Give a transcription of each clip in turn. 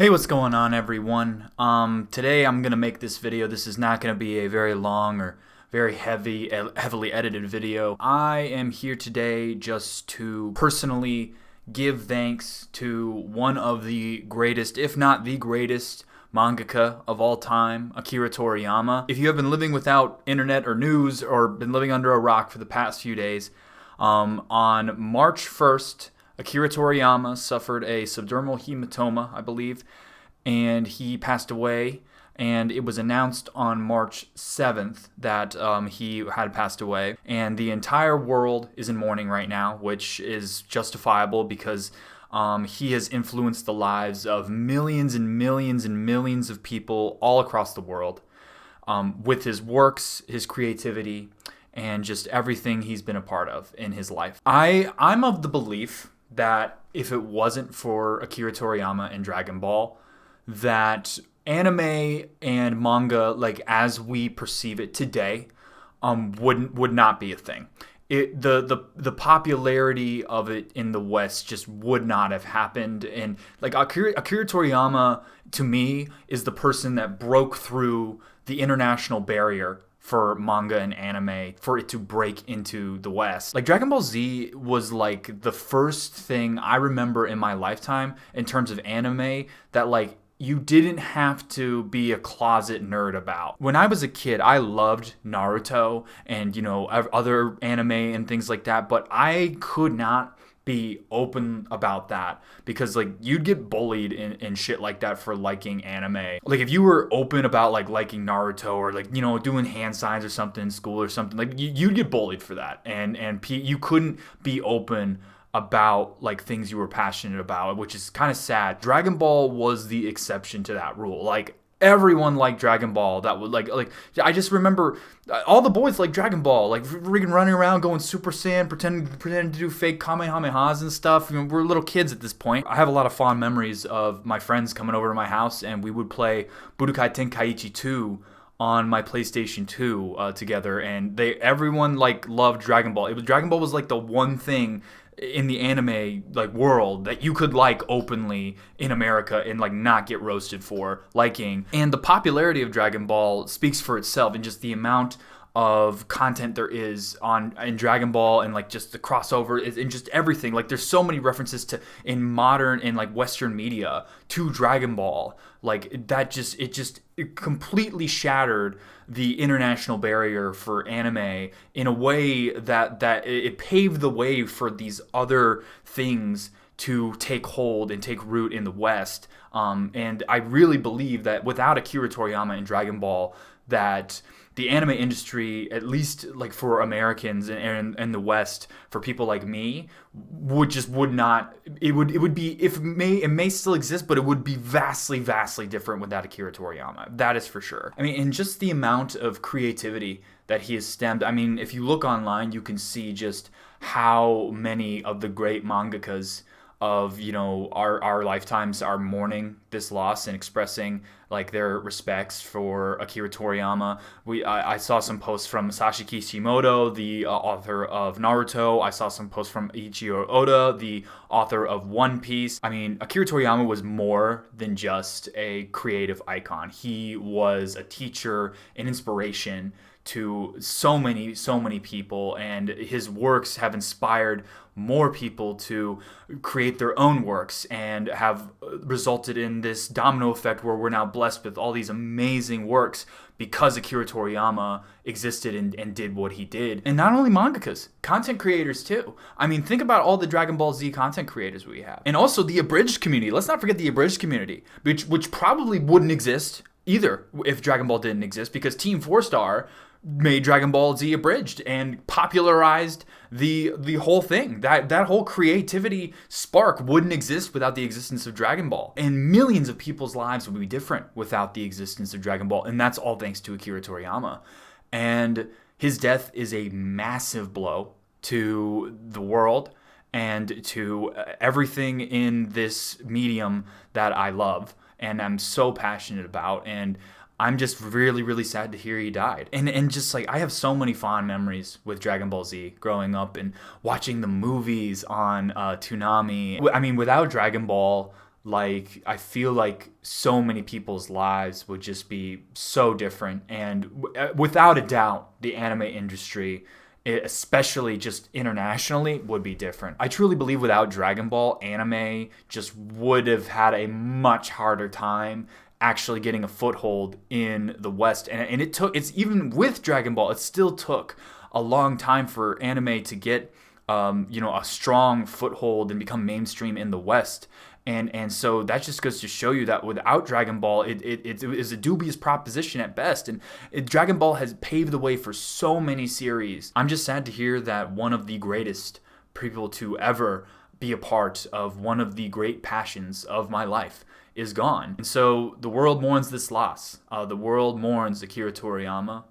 Hey, what's going on, everyone? Today I'm gonna make this video. This is not gonna be a very long or very heavily edited video. I am here today just to personally give thanks to one of the greatest, if not the greatest, mangaka of all time, Akira Toriyama. If you have been living without internet or news or been living under a rock for the past few days, on March 1st, Akira Toriyama suffered a subdermal hematoma, I believe, and he passed away. And it was announced on March 7th that he had passed away. And the entire world is in mourning right now, which is justifiable because he has influenced the lives of millions and millions and millions of people all across the world with his works, his creativity, and just everything he's been a part of in his life. I'm of the belief that if it wasn't for Akira Toriyama and Dragon Ball, that anime and manga, like as we perceive it today, would not be a thing. The popularity of it in the West just would not have happened. And like Akira Toriyama, to me, is the person that broke through the international barrier for manga and anime for it to break into the West. Like Dragon Ball Z was like the first thing I remember in my lifetime in terms of anime that like you didn't have to be a closet nerd about. When I was a kid, I loved Naruto and, other anime and things like that, but I could not be open about that because like you'd get bullied and shit like that for liking anime. Like if you were open about like liking Naruto or like doing hand signs or something in school or something, like you'd get bullied for that, and you couldn't be open about like things you were passionate about, which is kind of sad. Dragon Ball was the exception to that rule. Like everyone liked Dragon Ball. That would like I just remember all the boys like Dragon Ball, like freaking running around going Super Saiyan, pretending to do fake Kamehamehas and stuff. We're little kids at this point. I have a lot of fond memories of my friends coming over to my house and we would play Budokai Tenkaichi 2 on my PlayStation 2 together, and everyone like loved Dragon Ball. Dragon Ball was like the one thing in the anime like world that you could like openly in America and like not get roasted for liking. And the popularity of Dragon Ball speaks for itself, and just the amount of content there is in Dragon Ball and like just the crossover and just everything. Like there's so many references to in modern and like Western media to Dragon Ball. Like that it completely shattered the international barrier for anime in a way that it paved the way for these other things to take hold and take root in the West. And I really believe that without Akira Toriyama and Dragon Ball, that the anime industry, at least like for Americans and the West, for people like me, would not. It would be it may still exist, but it would be vastly different without Akira Toriyama. That is for sure. I mean, and just the amount of creativity that he has stemmed. I mean, if you look online, you can see just how many of the great mangakas of our lifetimes are mourning this loss and expressing like their respects for Akira Toriyama. I saw some posts from Masashi Kishimoto, the author of Naruto. I saw some posts from Ichiro Oda, the author of One Piece. I mean, Akira Toriyama was more than just a creative icon. He was a teacher, an inspiration to so many people, and his works have inspired more people to create their own works and have resulted in this domino effect where we're now blessed with all these amazing works because Akira Toriyama existed and did what he did. And not only mangakas, content creators too. I mean, think about all the Dragon Ball Z content creators we have. And also the abridged community. Let's not forget the abridged community, which probably wouldn't exist either if Dragon Ball didn't exist, because Team 4-Star made Dragon Ball Z abridged and popularized the whole thing. That whole creativity spark wouldn't exist without the existence of Dragon Ball. And millions of people's lives would be different without the existence of Dragon Ball. And that's all thanks to Akira Toriyama. And his death is a massive blow to the world and to everything in this medium that I love and I'm so passionate about. And I'm just really sad to hear he died. And just like, I have so many fond memories with Dragon Ball Z growing up and watching the movies on Toonami. I mean, without Dragon Ball, like I feel like so many people's lives would just be so different. And without a doubt, the anime industry, especially just internationally, would be different. I truly believe without Dragon Ball, anime just would have had a much harder time actually getting a foothold in the West. And it's even with Dragon Ball, it still took a long time for anime to get a strong foothold and become mainstream in the West. And so that just goes to show you that without Dragon Ball, it is a dubious proposition at best. And Dragon Ball has paved the way for so many series. I'm just sad to hear that one of the greatest people to ever be a part of one of the great passions of my life is gone. And so the world mourns this loss. The world mourns Akira Toriyama,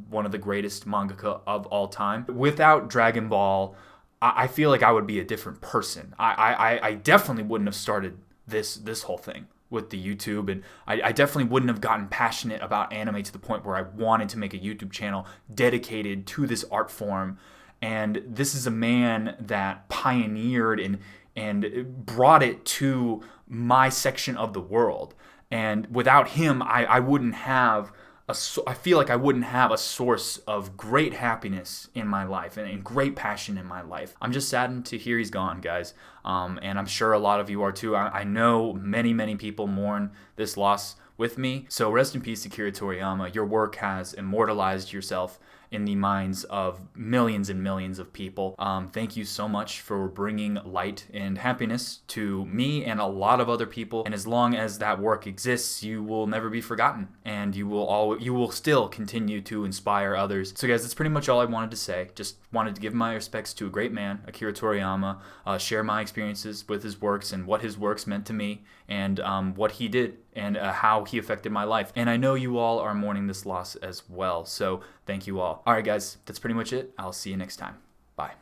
one of the greatest mangaka of all time. Without Dragon Ball, I feel like I would be a different person. I definitely wouldn't have started this whole thing with the YouTube, and I definitely wouldn't have gotten passionate about anime to the point where I wanted to make a YouTube channel dedicated to this art form. And this is a man that pioneered and brought it to my section of the world. And without him, I wouldn't have I feel like I wouldn't have a source of great happiness in my life and great passion in my life. I'm just saddened to hear he's gone, guys. And I'm sure a lot of you are too. I know many people mourn this loss with me. So rest in peace, Akira Toriyama. Your work has immortalized yourself in the minds of millions and millions of people. Thank you so much for bringing light and happiness to me and a lot of other people. And as long as that work exists, you will never be forgotten, and you will still continue to inspire others. So guys, that's pretty much all I wanted to say. Just wanted to give my respects to a great man, Akira Toriyama, share my experiences with his works and what his works meant to me, and what he did and how he affected my life. And I know you all are mourning this loss as well, so thank you all. Alright guys, that's pretty much it. I'll see you next time. Bye.